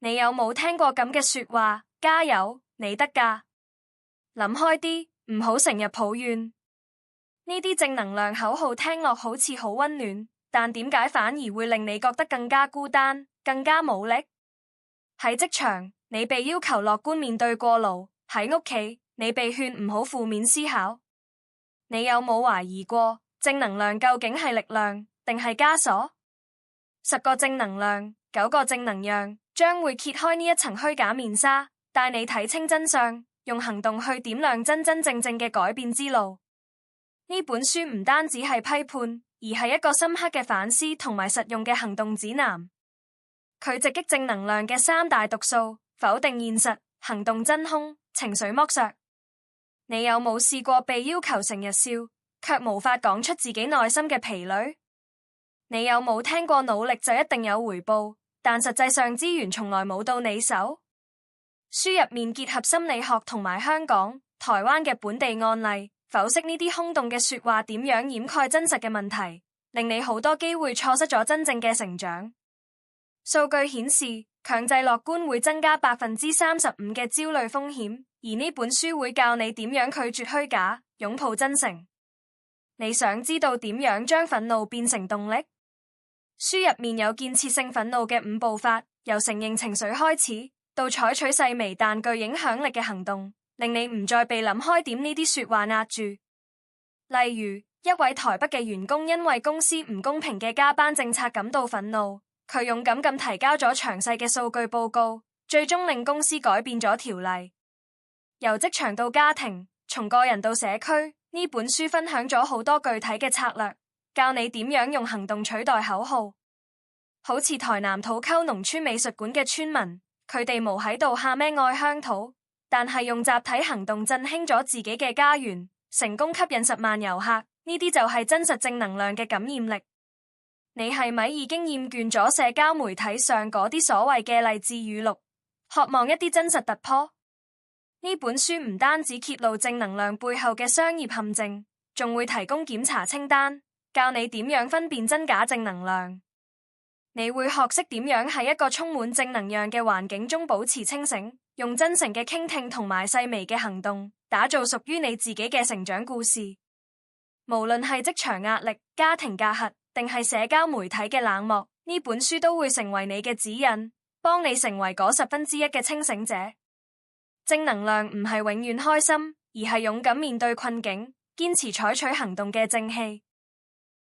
你有冇聽過咁嘅說話？加油，你得㗎！諗開啲，唔好成日抱怨。呢啲正能量口號聽落好似好溫暖，但點解反而會令你覺得更加孤單、更加冇力？喺職場，你被要求樂觀面對過勞；喺屋企，你被勸唔好負面思考。你有冇懷疑過，正能量究竟係力量，定係枷鎖？10個正能量，9個正能量，將會揭開呢一層虛假面紗，帶你睇清真相，用行動去點亮真真正正嘅改變之路。呢本書唔單止係批判，而係一個深刻嘅反思同埋實用嘅行動指南。佢直擊正能量嘅3大毒素：否定現實、行動真空、情緒剝削。你有冇試過被要求成日笑，卻無法講出自己內心嘅疲累？你有冇聽過努力就一定有回報，但實際上資源從來冇到你手？書入面結合心理學同埋香港、台灣嘅本地案例，剖析呢啲空洞嘅說話點樣掩蓋真實嘅問題，令你好多機會錯失咗真正嘅成長。數據顯示，強制樂觀會增加35%嘅焦慮風險，而呢本書會教你點樣拒絕虛假，擁抱真誠。你想知道點樣將憤怒變成動力？書入面有建設性憤怒嘅5步法，由承認情緒開始，到採取細微但具影響力嘅行動，令你唔再被諗開點呢啲說話壓住。例如，一位台北嘅員工因為公司唔公平嘅加班政策感到憤怒，佢勇敢咁提交咗詳細嘅數據報告，最終令公司改變咗條例。由職場到家庭，從個人到社區，呢本書分享咗好多具體嘅策略，教你點樣用行動取代口號。好似台南土溝農村美術館嘅村民，佢哋冇喺度喊咩愛鄉土，但係用集體行動振興咗自己嘅家園，成功吸引10萬遊客。呢啲就係真實正能量嘅感染力。你係咪已經厭倦咗社交媒體上嗰啲所謂嘅勵志語錄，渴望一啲真實突破？呢本書唔單止揭露正能量背後嘅商業陷阱，仲會提供檢查清單，教你點樣分辨真假正能量。你會學識點樣喺一個充滿正能量嘅環境中保持清醒，用真誠嘅傾聽同埋細微嘅行動，打造屬於你自己嘅成長故事。無論係職場壓力、家庭隔閡，定係社交媒體嘅冷漠，呢本書都會成為你嘅指引，幫你成為嗰1%嘅清醒者。正能量唔係永遠開心，而係勇敢面對困境，堅持採取行動嘅正氣。